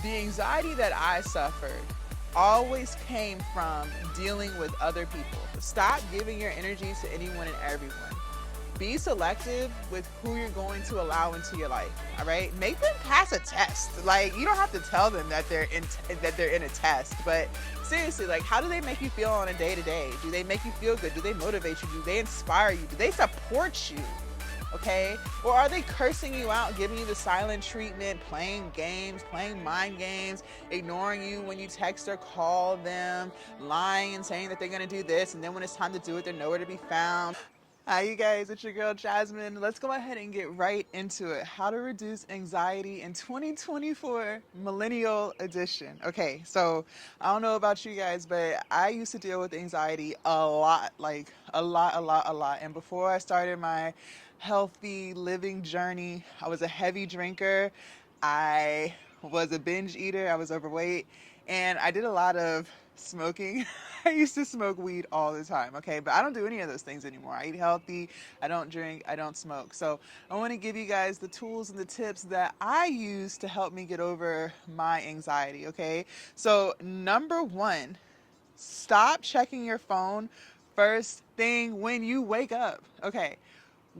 The anxiety that I suffered always came from dealing with other people. Stop giving your energy to anyone and everyone. Be selective with who you're going to allow into your life. All right, make them pass a test. Like, you don't have to tell them that they're in a test, but seriously, like, how do they make you feel on a day to day? Do they make you feel good? Do they motivate you? Do they inspire you? Do they support you? Okay? Or are they cursing you out, giving you the silent treatment, playing games, playing mind games, ignoring you when you text or call them, lying and saying that they're gonna do this, and then when it's time to do it, they're nowhere to be found? Hi, you guys, it's your girl Jasmine. Let's go ahead and get right into it. How to reduce anxiety in 2024 Millennial Edition. Okay, so I don't know about you guys, but I used to deal with anxiety a lot, like a lot. And before I started my healthy living journey, I was a heavy drinker. I was a binge eater. I was overweight. And I did a lot of smoking. I used to smoke weed all the time, okay? But I don't do any of those things anymore. I eat healthy, I don't drink, I don't smoke. So I want to give you guys the tools and the tips that I use to help me get over my anxiety, okay? So, number one, stop checking your phone first thing when you wake up. Okay,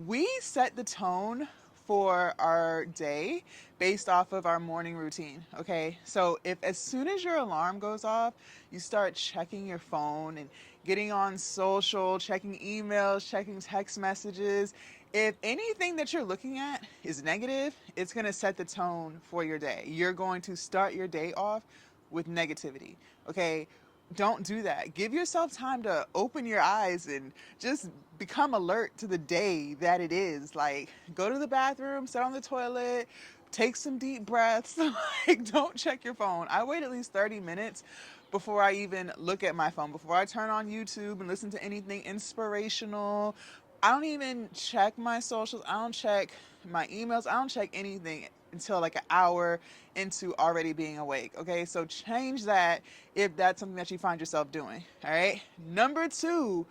we set the tone for our day based off of our morning routine. Okay, so if as soon as your alarm goes off, you start checking your phone and getting on social, checking emails, checking text messages, if anything that you're looking at is negative, it's going to set the tone for your day. You're going to start your day off with negativity. Okay, don't do that. Give yourself time to open your eyes and just become alert to the day that it is. Like, go to the bathroom, sit on the toilet, take some deep breaths. Like, don't check your phone. I wait at least 30 minutes before I even look at my phone, before I turn on YouTube and listen to anything inspirational. I don't even check my socials. I don't check my emails. I don't check anything until like an hour into already being awake. Okay, so change that if that's something that you find yourself doing. All right. Number two,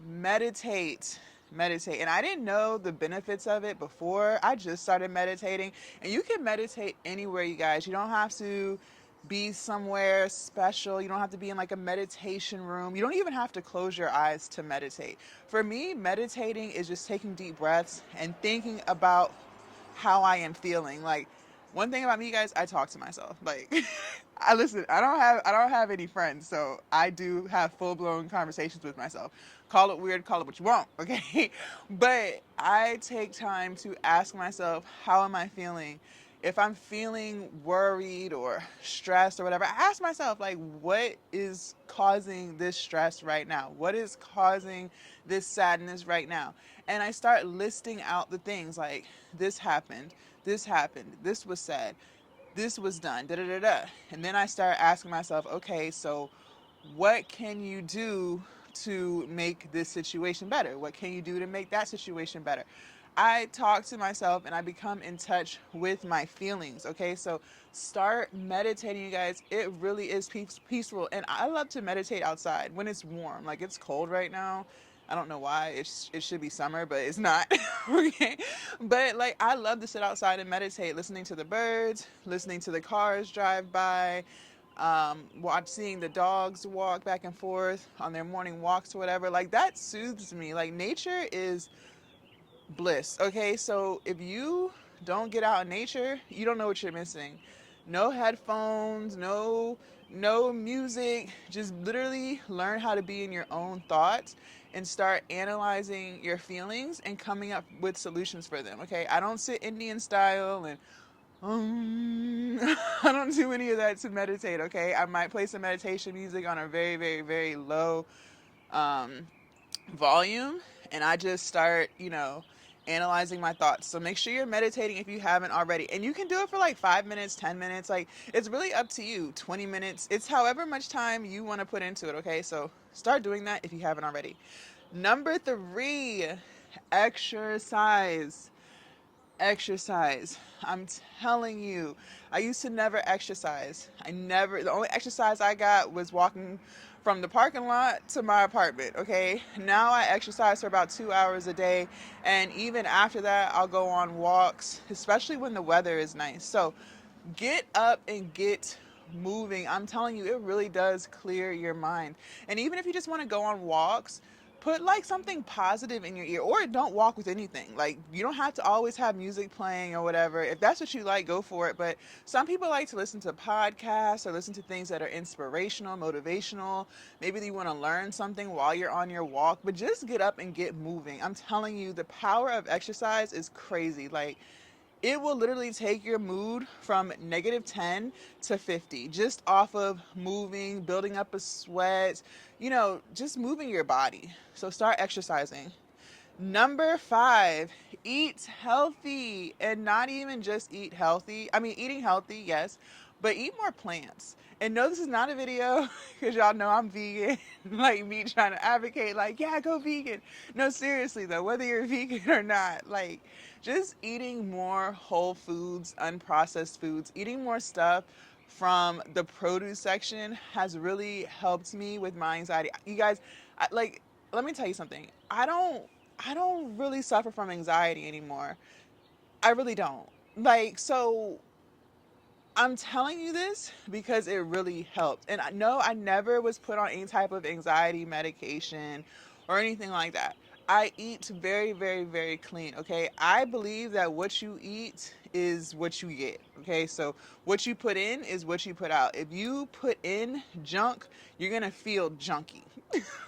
meditate. Meditate. And I didn't know the benefits of it before I just started meditating. And you can meditate anywhere, you guys. You don't have to be somewhere special. You don't have to be in like a meditation room. You don't even have to close your eyes to meditate. For me, meditating is just taking deep breaths and thinking about how I am feeling. Like, one thing about me, guys, I talk to myself. Like, I listen. I don't have any friends, so I do have full blown conversations with myself. Call it weird, call it what you want, okay? But I take time to ask myself, how am I feeling? If I'm feeling worried or stressed or whatever, I ask myself, like, what is causing this stress right now? What is causing this sadness right now? And I start listing out the things like, this happened, this was said, this was done, da da da da. And then I start asking myself, okay, so what can you do to make this situation better? What can you do to make that situation better? I talk to myself and I become in touch with my feelings. Okay, so start meditating, you guys. It really is peaceful. And I love to meditate outside when it's warm. Like, it's cold right now. I don't know why. It should be summer, but it's not. Okay, but like, I love to sit outside and meditate, listening to the birds, listening to the cars drive by, seeing the dogs walk back and forth on their morning walks or whatever. Like, that soothes me. Like, nature is bliss. Okay, so if you don't get out in nature, you don't know what you're missing. No headphones, no music. Just literally learn how to be in your own thoughts and start analyzing your feelings and coming up with solutions for them. Okay, I don't sit Indian style and I don't do any of that to meditate. Okay, I might play some meditation music on a very, very, very low um, volume, and I just start, analyzing my thoughts. So make sure you're meditating if you haven't already. And you can do it for like 5 minutes, 10 minutes. Like, it's really up to you. 20 minutes. It's however much time you want to put into it, okay? So start doing that if you haven't already. Number three, exercise. Exercise. I'm telling you, I used to never exercise. The only exercise I got was walking from the parking lot to my apartment, okay? Now I exercise for about 2 hours a day, and even after that, I'll go on walks, especially when the weather is nice. So Get up and get moving. I'm telling you, it really does clear your mind. And even if you just want to go on walks, put like something positive in your ear, or don't walk with anything. Like, you don't have to always have music playing or whatever. If that's what you like, go for it. But some people like to listen to podcasts or listen to things that are inspirational, motivational. Maybe you want to learn something while you're on your walk, but just get up and get moving. I'm telling you, the power of exercise is crazy. Like, it will literally take your mood from -10 to 50 just off of moving, building up a sweat, just moving your body. So start exercising. Number 5, eat healthy, and not even just eat healthy. I mean, eating healthy, yes, but eat more plants. And no, this is not a video because y'all know I'm vegan, like me trying to advocate, like, yeah, go vegan. No, seriously though, whether you're vegan or not, like, just eating more whole foods, unprocessed foods, eating more stuff from the produce section has really helped me with my anxiety. You guys, like, let me tell you something. I don't really suffer from anxiety anymore. I really don't. Like, so I'm telling you this because it really helped. And I know I never was put on any type of anxiety medication or anything like that. I eat very, very, very clean. Okay. I believe that what you eat is what you get. Okay. So what you put in is what you put out. If you put in junk, you're going to feel junky.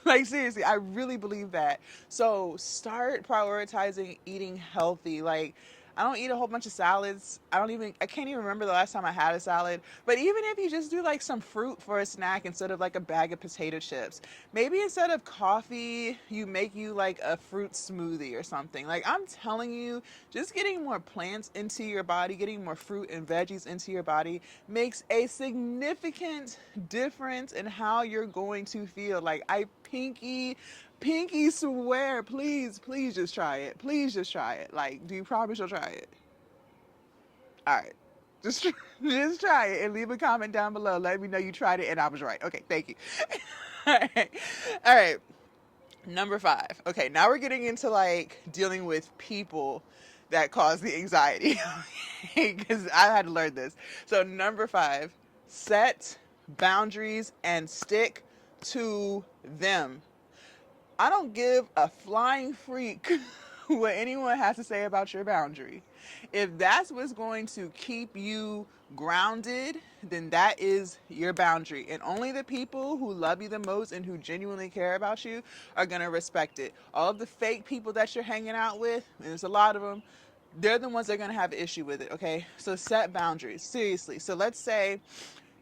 Like, seriously, I really believe that. So start prioritizing eating healthy. Like, I don't eat a whole bunch of salads. I can't even remember the last time I had a salad. But even if you just do like some fruit for a snack instead of like a bag of potato chips, maybe instead of coffee, you make you like a fruit smoothie or something. Like, I'm telling you, just getting more plants into your body, getting more fruit and veggies into your body makes a significant difference in how you're going to feel. Like, I pinky swear, please just try it. Please just try it. Like, do you promise you'll try it? All right. Just, just try it and leave a comment down below. Let me know you tried it and I was right. Okay, thank you. All right. All right. Number 5. Okay, now we're getting into like dealing with people that cause the anxiety. Because I had to learn this. So, number 5, set boundaries and stick to them. I don't give a flying freak what anyone has to say about your boundary. If that's what's going to keep you grounded, then that is your boundary. And only the people who love you the most and who genuinely care about you are going to respect it. All of the fake people that you're hanging out with, and there's a lot of them, they're the ones that are going to have an issue with it, okay? So set boundaries, seriously. So let's say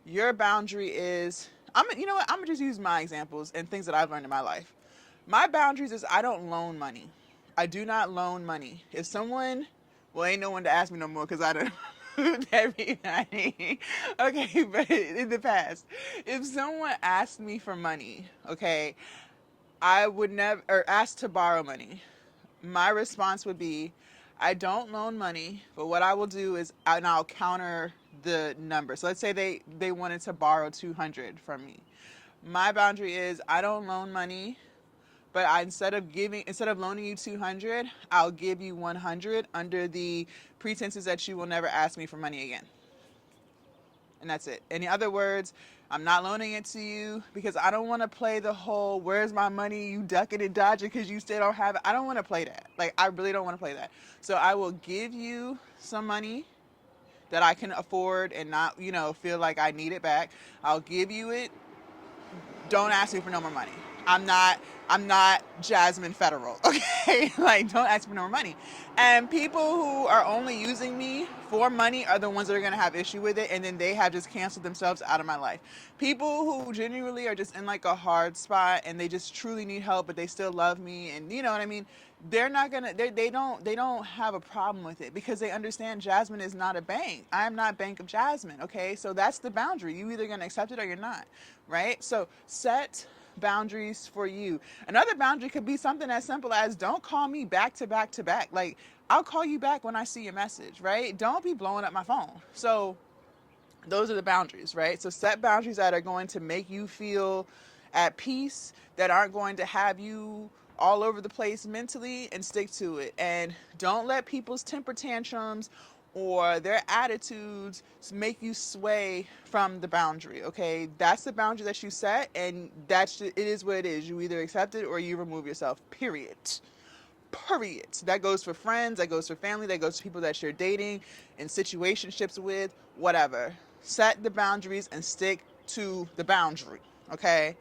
your boundary is, you know what, I'm going to just use my examples and things that I've learned in my life. My boundaries is I don't loan money. I do not loan money. If someone, well, ain't no one to ask me no more because I don't everybody. Okay, but in the past, if someone asked me for money, okay, I would never, or asked to borrow money. My response would be, I don't loan money, but what I will do is, and I'll counter the number. So let's say they wanted to borrow 200 from me. My boundary is I don't loan money, but instead of loaning you 200, I'll give you 100 under the pretenses that you will never ask me for money again. And that's it. In other words, I'm not loaning it to you because I don't want to play the whole where's my money, you ducking and dodging because you still don't have it. I don't want to play that. Like, I really don't want to play that. So I will give you some money that I can afford and not, feel like I need it back. I'll give you it. Don't ask me for no more money. I'm not Jasmine Federal, okay? Like, don't ask for no more money. And people who are only using me for money are the ones that are gonna have issue with it, and then they have just canceled themselves out of my life. People who genuinely are just in like a hard spot and they just truly need help, but they still love me, and you know what I mean. They're not gonna. They don't have a problem with it because they understand Jasmine is not a bank. I am not Bank of Jasmine. Okay, so that's the boundary. You either gonna accept it or you're not, right? So set boundaries for you. Another boundary could be something as simple as don't call me back to back to back. Like, I'll call you back when I see your message, right? Don't be blowing up my phone. So those are the boundaries, right? So set boundaries that are going to make you feel at peace, that aren't going to have you all over the place mentally, and stick to it. And don't let people's temper tantrums or their attitudes make you sway from the boundary. Okay, that's the boundary that you set, and it is what it is. You either accept it or you remove yourself. Period. Period. That goes for friends, that goes for family, that goes to people that you're dating, in situationships with, whatever. Set the boundaries and stick to the boundary. Okay.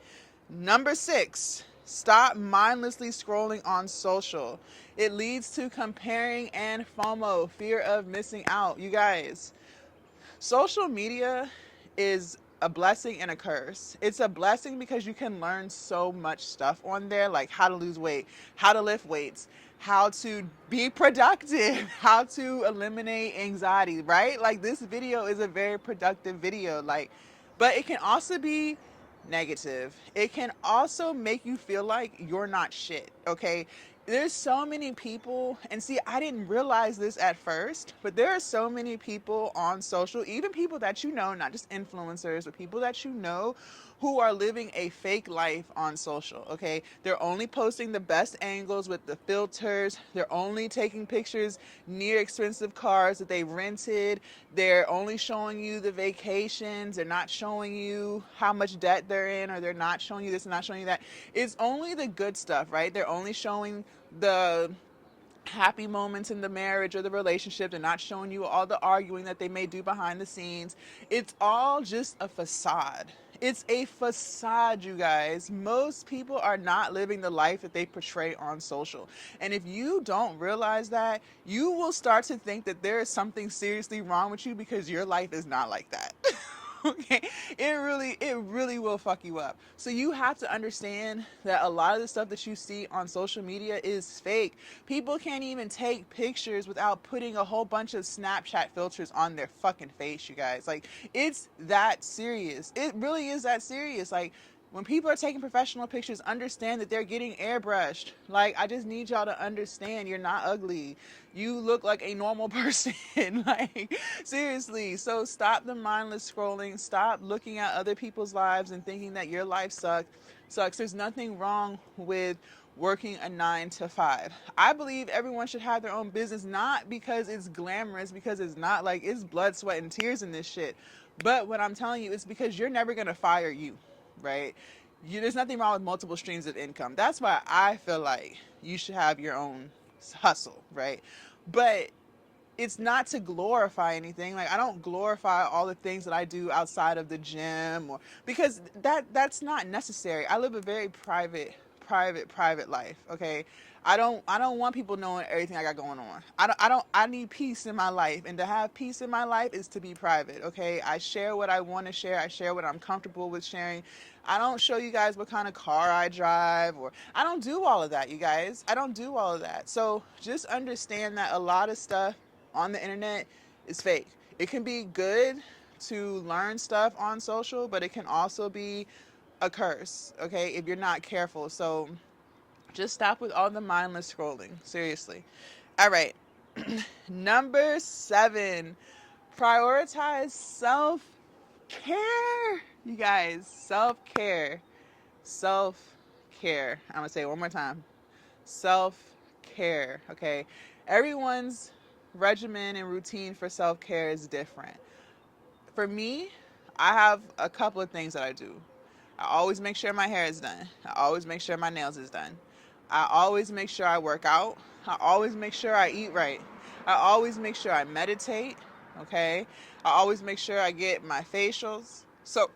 Number 6, stop mindlessly scrolling on social. It leads to comparing and FOMO, fear of missing out. You guys, social media is a blessing and a curse. It's a blessing because you can learn so much stuff on there, like how to lose weight, how to lift weights, how to be productive, how to eliminate anxiety, right? Like this video is a very productive video. Like, but it can also be negative. It can also make you feel like you're not shit, okay? There's so many people, and see, I didn't realize this at first, but there are so many people on social, even people that you know, not just influencers, but people that you know who are living a fake life on social, okay? They're only posting the best angles with the filters. They're only taking pictures near expensive cars that they rented. They're only showing you the vacations. They're not showing you how much debt they're in, or they're not showing you this and not showing you that. It's only the good stuff, right? They're only showing the happy moments in the marriage or the relationship. They're not showing you all the arguing that they may do behind the scenes. It's all just a facade. It's a facade, you guys. Most people are not living the life that they portray on social. And if you don't realize that, you will start to think that there is something seriously wrong with you because your life is not like that. Okay, it really will fuck you up. So you have to understand that a lot of the stuff that you see on social media is fake. People can't even take pictures without putting a whole bunch of Snapchat filters on their fucking face, you guys. Like, it's that serious. It really is that serious. Like, when people are taking professional pictures, understand that they're getting airbrushed. Like, I just need y'all to understand you're not ugly. You look like a normal person. Like, seriously. So stop the mindless scrolling. Stop looking at other people's lives and thinking that your life sucks. There's nothing wrong with working a 9 to 5. I believe everyone should have their own business, not because it's glamorous, because it's not. Like, it's blood, sweat, and tears in this shit. But what I'm telling you is because you're never going to fire you, right? There's nothing wrong with multiple streams of income. That's why I feel like you should have your own hustle, right? But it's not to glorify anything. Like, I don't glorify all the things that I do outside of the gym, or because that's not necessary. I live a very private life, okay? I don't want people knowing everything I got going on. I need peace in my life, and to have peace in my life is to be private, okay? I share what I want to share. I share what I'm comfortable with sharing. I don't show you guys what kind of car I drive, or I don't do all of that, you guys. I don't do all of that. So just understand that a lot of stuff on the internet is fake. It can be good to learn stuff on social, but it can also be a curse, okay, if you're not careful. So just stop with all the mindless scrolling. Seriously. All right. Number 7, prioritize self care. You guys, self care. Self care. I'm going to say it one more time. Self care. Okay. Everyone's regimen and routine for self care is different. For me, I have a couple of things that I do. I always make sure my hair is done. I always make sure my nails is done. I always make sure I work out. I always make sure I eat right. I always make sure I meditate. Okay. I always make sure I get my facials. So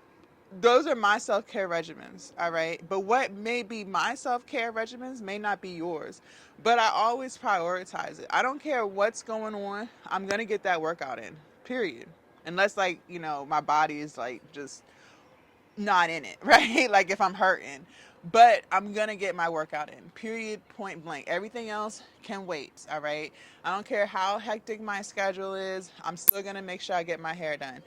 those are my self-care regimens, all right? But what may be my self-care regimens may not be yours. But I always prioritize it. I don't care what's going on. I'm going to get that workout in, period. Unless, like, my body is, like, just not in it, right? Like, if I'm hurting. But I'm going to get my workout in, period, point blank. Everything else can wait, all right? I don't care how hectic my schedule is. I'm still going to make sure I get my hair done.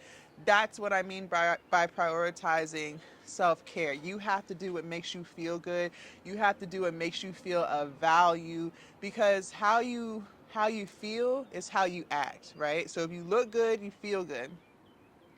That's what I mean by prioritizing self-care. You have to do what makes you feel good. You have to do what makes you feel of value, because how you feel is how you act, right? So if you look good, you feel good.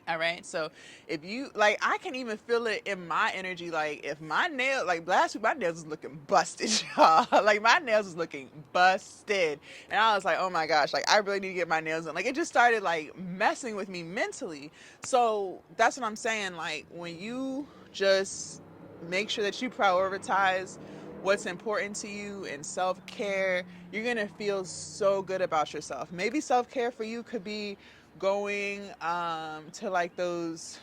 All right. So if you like, I can even feel it in my energy. Like if my nail, like last week, my nails was looking busted, y'all. Like my nails was looking busted, and I was like, oh my gosh, like I really need to get my nails done. Like it just started like messing with me mentally. So that's what I'm saying. Like when you just make sure that you prioritize what's important to you and self-care, you're gonna feel so good about yourself. Maybe self-care for you could be going to like those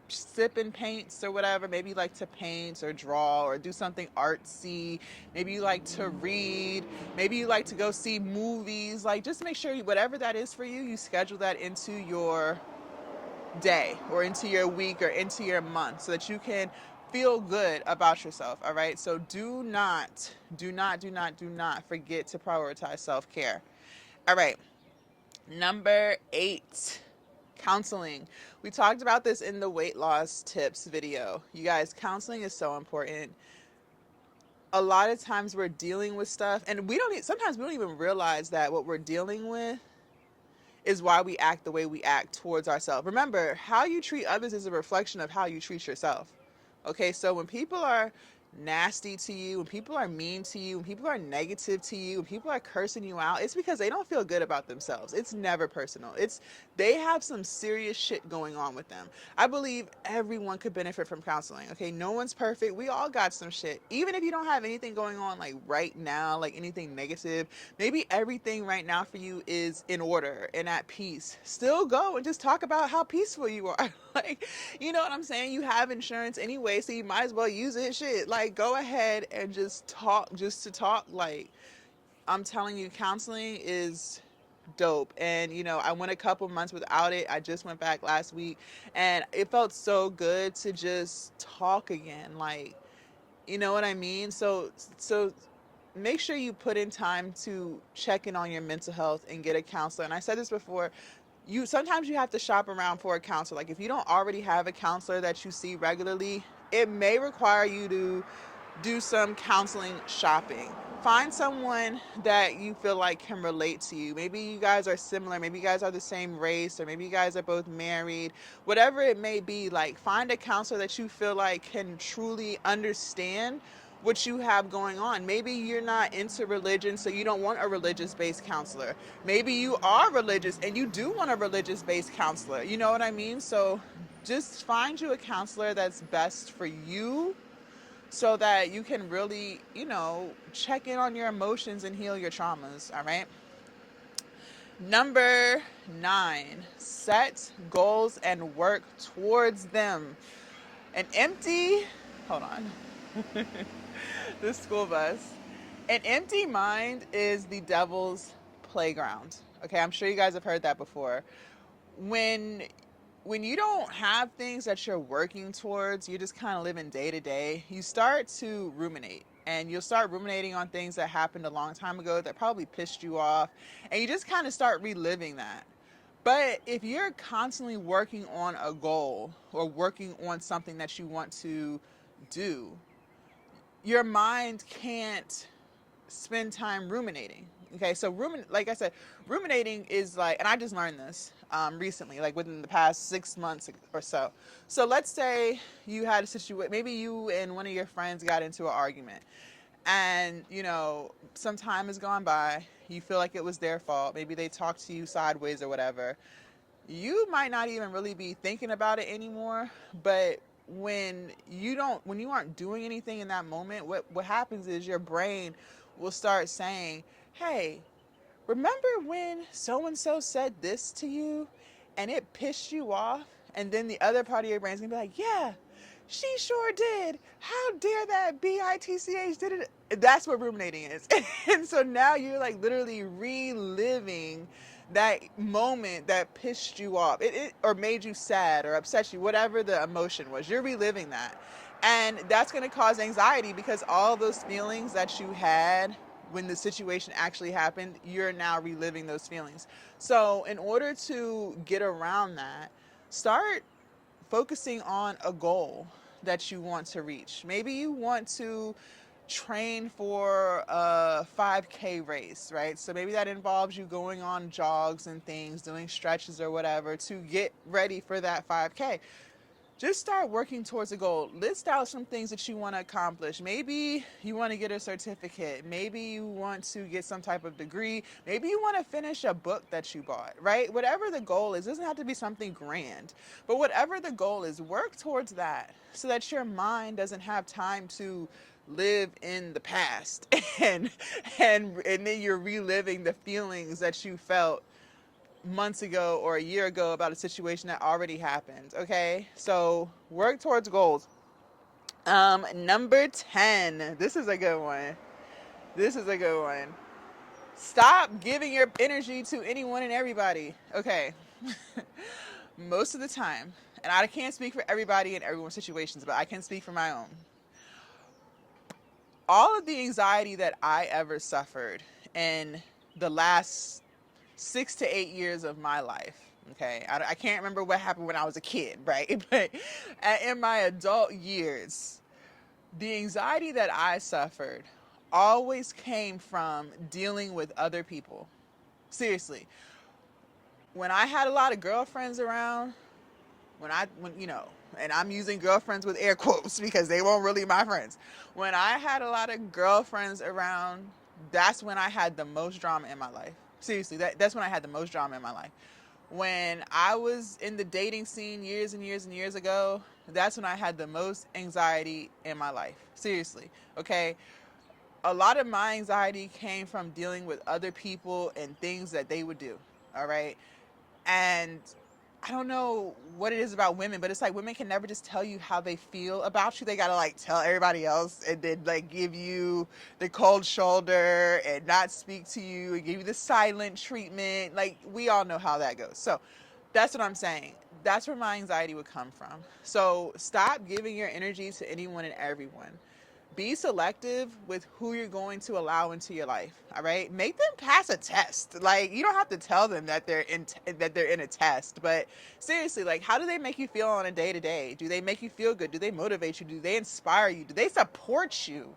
sip and paints or whatever. Maybe you like to paint or draw or do something artsy. Maybe you like to read. Maybe you like to go see movies. Like just make sure whatever that is for you, you schedule that into your day or into your week or into your month so that you can feel good about yourself. All right. So do not forget to prioritize self-care. All right. Number 8, counseling. We talked about this in the weight loss tips video. You guys, counseling is so important. A lot of times we're dealing with stuff and sometimes we don't even realize that what we're dealing with is why we act the way we act towards ourselves. Remember, how you treat others is a reflection of how you treat yourself. Okay, so when people are nasty to you, when people are mean to you, when people are negative to you, when people are cursing you out, it's because they don't feel good about themselves. It's never personal. They have some serious shit going on with them. I believe everyone could benefit from counseling. Okay, no one's perfect. We all got some shit. Even if you don't have anything going on like right now, like anything negative, maybe everything right now for you is in order and at peace. Still go and just talk about how peaceful you are. Like, you know what I'm saying? You have insurance anyway, so you might as well use it. Shit, like go ahead and just talk, just to talk. Like I'm telling you, counseling is dope. And I went a couple months without it. I just went back last week, and it felt so good to just talk again. Like, you know what I mean? So make sure you put in time to check in on your mental health and get a counselor. And I said this before, you sometimes you have to shop around for a counselor. Like if you don't already have a counselor that you see regularly, it may require you to do some counseling shopping. Find someone that you feel like can relate to you. Maybe you guys are similar, maybe you guys are the same race, or maybe you guys are both married. Whatever it may be, like find a counselor that you feel like can truly understand what you have going on. Maybe you're not into religion, so you don't want a religious based counselor. Maybe you are religious and you do want a religious based counselor. You know what I mean? So just find you a counselor that's best for you so that you can really, check in on your emotions and heal your traumas. All right. Number 9, set goals and work towards them. An empty, hold on, the school bus. An empty mind is the devil's playground. Okay, I'm sure you guys have heard that before. When when you don't have things that you're working towards, you're just kind of living day to day, you start to ruminate. And you'll start ruminating on things that happened a long time ago that probably pissed you off. And you just kind of start reliving that. But if you're constantly working on a goal or working on something that you want to do, your mind can't spend time ruminating. Okay, so like I said, ruminating is like, and I just learned this recently, like within the past 6 months or so. So let's say you had a situation, maybe you and one of your friends got into an argument, and some time has gone by. You feel like it was their fault. Maybe they talked to you sideways or whatever. You might not even really be thinking about it anymore, but when you aren't doing anything in that moment, what happens is your brain will start saying, hey, remember when so and so said this to you and it pissed you off? And then the other part of your brain's gonna be like, yeah, she sure did. How dare that bitch did it? That's what ruminating is. And so now you're like literally reliving that moment that pissed you off, or made you sad or upset you, whatever the emotion was. You're reliving that, and that's going to cause anxiety because all those feelings that you had when the situation actually happened, you're now reliving those feelings. So in order to get around that, start focusing on a goal that you want to reach. Maybe you want to train for a 5K race, right? So maybe that involves you going on jogs and things, doing stretches or whatever to get ready for that 5K. Just start working towards a goal. List out some things that you want to accomplish. Maybe you want to get a certificate. Maybe you want to get some type of degree. Maybe you want to finish a book that you bought, right? Whatever the goal is, it doesn't have to be something grand. But whatever the goal is, work towards that so that your mind doesn't have time to live in the past and then you're reliving the feelings that you felt months ago or a year ago about a situation that already happened. Okay, so work towards goals. Number 10, this is a good one. This is a good one. Stop giving your energy to anyone and everybody. Okay. Most of the time, and I can't speak for everybody in everyone's situations, but I can speak for my own. All of the anxiety that I ever suffered in the last 6 to 8 years of my life. Okay, I can't remember what happened when I was a kid, right? But in my adult years, the anxiety that I suffered always came from dealing with other people. Seriously, when I had a lot of girlfriends around, when you know, and I'm using girlfriends with air quotes because they weren't really my friends. When I had a lot of girlfriends around, that's when I had the most drama in my life. Seriously, that's when I had the most drama in my life. When I was in the dating scene years and years and years ago, that's when I had the most anxiety in my life. Seriously, okay? A lot of my anxiety came from dealing with other people and things that they would do, all right? And I don't know what it is about women, but it's like women can never just tell you how they feel about you. They gotta like tell everybody else and then like give you the cold shoulder and not speak to you and give you the silent treatment. Like we all know how that goes. So that's what I'm saying. That's where my anxiety would come from. So stop giving your energy to anyone and everyone. Be selective with who you're going to allow into your life. All right, make them pass a test. Like you don't have to tell them that they're in a test, but seriously, like how do they make you feel on a day to day? Do they make you feel good? Do they motivate you? Do they inspire you? Do they support you?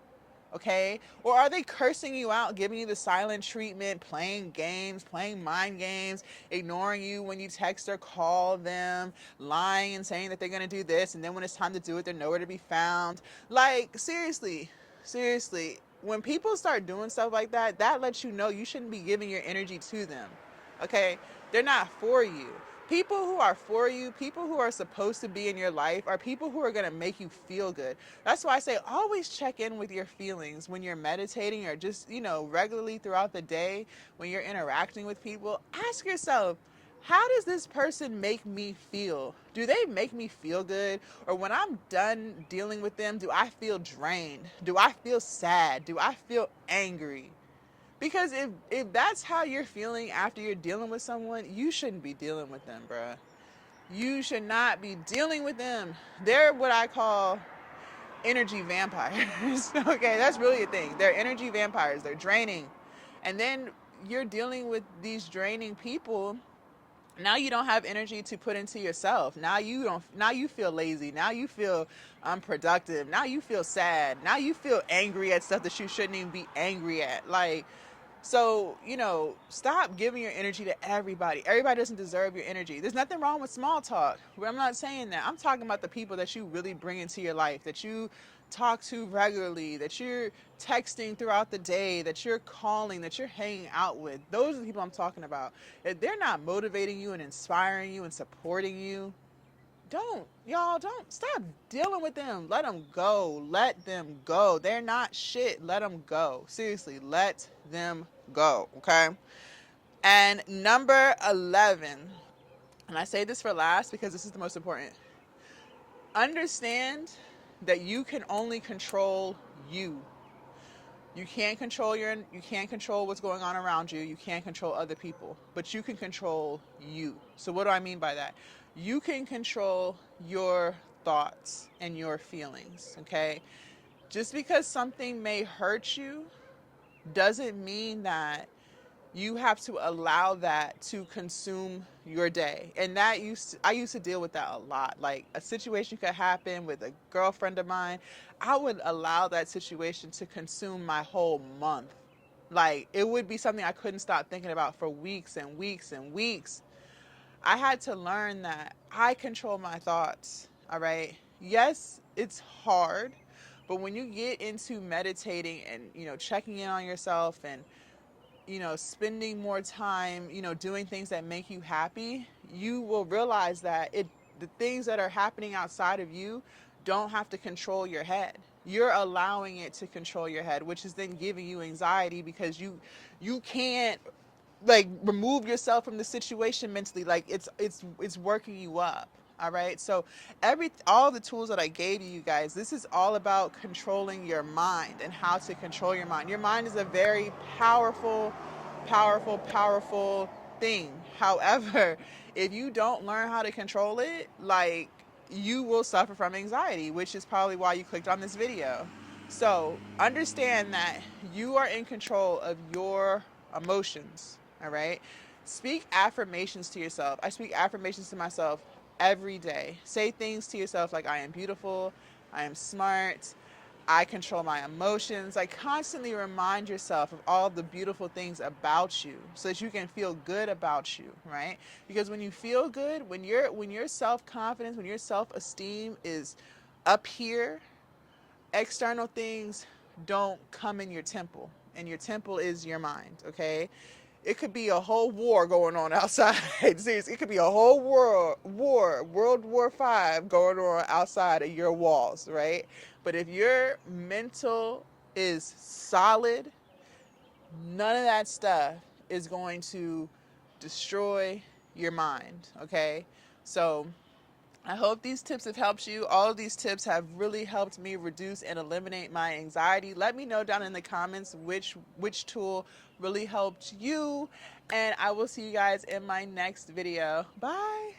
Okay, or are they cursing you out, giving you the silent treatment, playing games, playing mind games, ignoring you when you text or call them, lying and saying that they're going to do this, and then when it's time to do it they're nowhere to be found? Like seriously, when people start doing stuff like that, that lets you know you shouldn't be giving your energy to them. Okay, they're not for you. People who are for you, people who are supposed to be in your life, are people who are going to make you feel good. That's why I say always check in with your feelings when you're meditating or just, regularly throughout the day when you're interacting with people. Ask yourself, how does this person make me feel? Do they make me feel good? Or when I'm done dealing with them, do I feel drained? Do I feel sad? Do I feel angry? Because if that's how you're feeling after you're dealing with someone, you shouldn't be dealing with them, bruh. You should not be dealing with them. They're what I call energy vampires. Okay, that's really a thing. They're energy vampires. They're draining. And then you're dealing with these draining people. Now you don't have energy to put into yourself. Now you feel lazy. Now you feel unproductive. Now you feel sad. Now you feel angry at stuff that you shouldn't even be angry at. Like, so, stop giving your energy to everybody. Everybody doesn't deserve your energy. There's nothing wrong with small talk. I'm not saying that. I'm talking about the people that you really bring into your life, that you talk to regularly, that you're texting throughout the day, that you're calling, that you're hanging out with. Those are the people I'm talking about. If they're not motivating you and inspiring you and supporting you, don't stop dealing with them. Let them go. Let them go. They're not shit. Let them go. Seriously, let them go. Okay. And number 11, and I say this for last because this is the most important. Understand that you can only control you. You can't control what's going on around you. You can't control other people, but you can control you. So what do I mean by that? You can control your thoughts and your feelings, okay? Just because something may hurt you doesn't mean that You have to allow that to consume your day. And I used to deal with that a lot. Like a situation could happen with a girlfriend of mine, I would allow that situation to consume my whole month. Like it would be something I couldn't stop thinking about for weeks and weeks and weeks. I had to learn that I control my thoughts. All right. Yes, it's hard, but when you get into meditating and, checking in on yourself and, spending more time, doing things that make you happy, you will realize that the things that are happening outside of you don't have to control your head. You're allowing it to control your head, which is then giving you anxiety because you can't like remove yourself from the situation mentally. Like it's working you up. All right. So all the tools that I gave you guys, this is all about controlling your mind and how to control your mind. Your mind is a very powerful, powerful thing. However, if you don't learn how to control it, like you will suffer from anxiety, which is probably why you clicked on this video. So understand that you are in control of your emotions. All right. Speak affirmations to yourself. I speak affirmations to myself every day. Say things to yourself like, I am beautiful, I am smart, I control my emotions. Like constantly remind yourself of all the beautiful things about you so that you can feel good about you, right? Because when you feel good, when your self-confidence, when your self-esteem is up here, external things don't come in your temple. And your temple is your mind, okay? It could be a whole war going on outside. Seriously, it could be a whole World War Five going on outside of your walls, right? But if your mental is solid, none of that stuff is going to destroy your mind, okay? So I hope these tips have helped you. All of these tips have really helped me reduce and eliminate my anxiety. Let me know down in the comments which tool really helped you, and I will see you guys in my next video. Bye.